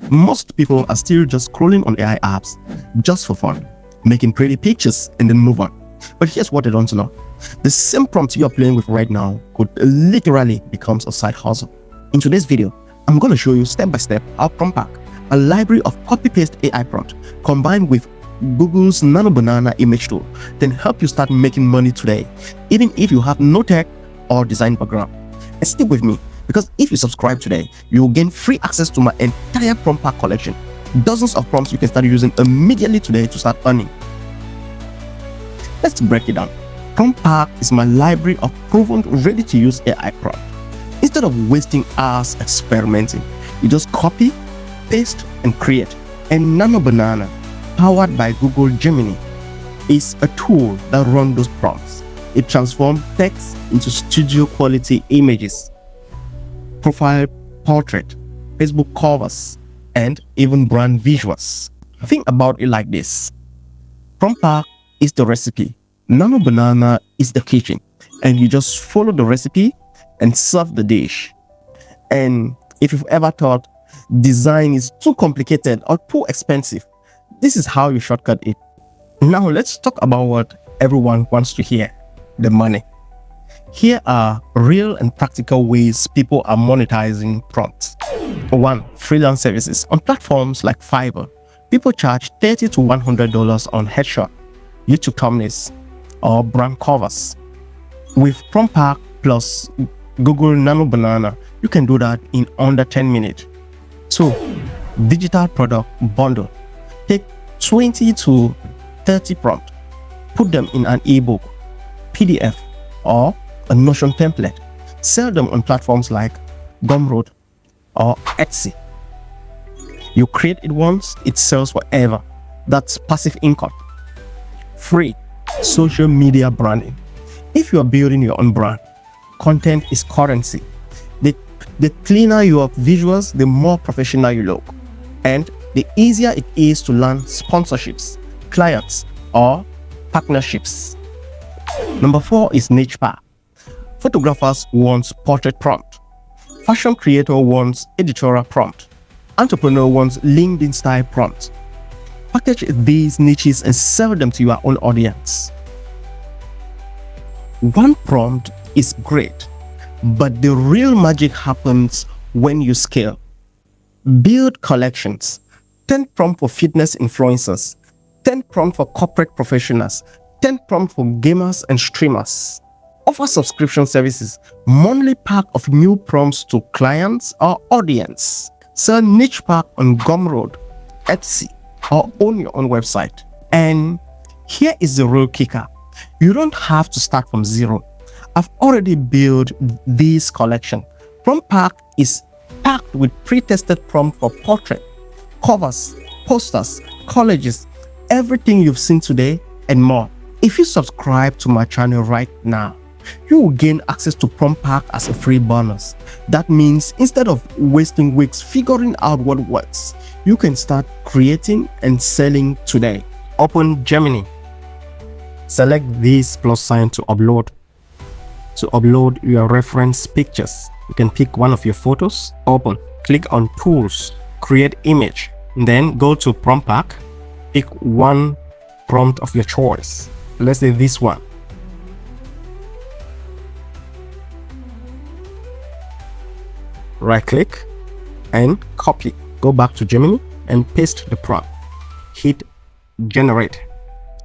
Most people are still just scrolling on AI apps just for fun, making pretty pictures and then move on. But here's what they don't know. The same prompt you're playing with right now could literally become a side hustle. In today's video, I'm going to show you step by step how PromptPack, a library of copy-paste AI prompt combined with Google's Nano Banana image tool, can help you start making money today, even if you have no tech or design background. And stick with me, because if you subscribe today, you'll gain free access to my entire PromptPack collection. Dozens of prompts you can start using immediately today to start earning. Let's break it down. PromptPack is my library of proven, ready-to-use AI prompts. Instead of wasting hours experimenting, you just copy, paste, and create. And Nano Banana, powered by Google Gemini, is a tool that runs those prompts. It transforms text into studio-quality images, profile portrait, Facebook covers, and even brand visuals. Think about it like this. PromptPack is the recipe, Nano Banana is the kitchen, and you just follow the recipe and serve the dish. And if you've ever thought design is too complicated or too expensive, this is how you shortcut it. Now let's talk about what everyone wants to hear, the money. Here are real and practical ways people are monetizing prompts. 1. Freelance services. On platforms like Fiverr, people charge $30 to $100 on headshot, YouTube thumbnails, or brand covers. With PromptPack plus Google Nano Banana, you can do that in under 10 minutes. 2. Digital product bundle. Take 20 to 30 prompts, put them in an ebook, PDF, or a Notion template. Sell them on platforms like Gumroad or Etsy. You create it once, it sells forever. That's passive income. 3. Social media branding. If you are building your own brand, content is currency. The cleaner your visuals, the more professional you look, and the easier it is to land sponsorships, clients, or partnerships. Number 4 is niche pack. Photographers want portrait prompt. Fashion creator wants editorial prompt. Entrepreneur wants LinkedIn style prompt. Package these niches and sell them to your own audience. One prompt is great, but the real magic happens when you scale. Build collections. 10 prompts for fitness influencers, 10 prompts for corporate professionals, 10 prompts for gamers and streamers. Offer subscription services, monthly pack of new prompts to clients or audience. Sell niche pack on Gumroad, Etsy, or own your own website. And here is the real kicker. You don't have to start from zero. I've already built this collection. PromptPack is packed with pre-tested prompts for portrait, covers, posters, collages, everything you've seen today and more. If you subscribe to my channel right now, you will gain access to PromptPack as a free bonus. That means instead of wasting weeks figuring out what works, you can start creating and selling today. Open Gemini. Select this plus sign to upload. To upload your reference pictures, you can pick one of your photos. Open. Click on Tools, Create Image. Then go to PromptPack. Pick one prompt of your choice. Let's say this one. Right click and copy. Go back to Gemini and paste the prompt. Hit generate.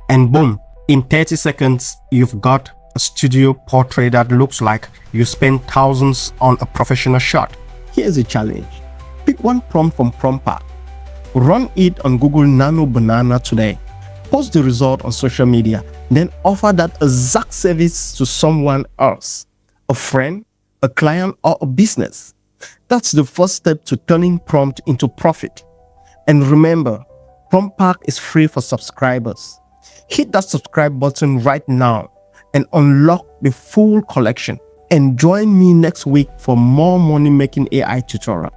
And boom, in 30 seconds, you've got a studio portrait that looks like you spent thousands on a professional shot. Here's a challenge. Pick one prompt from PromptPack. Run it on Google Nano Banana today. Post the result on social media. Then offer that exact service to someone else. A friend, a client, or a business. That's the first step to turning prompt into profit. And remember, PromptPack is free for subscribers. Hit that subscribe button right now and unlock the full collection. And join me next week for more money-making AI tutorial.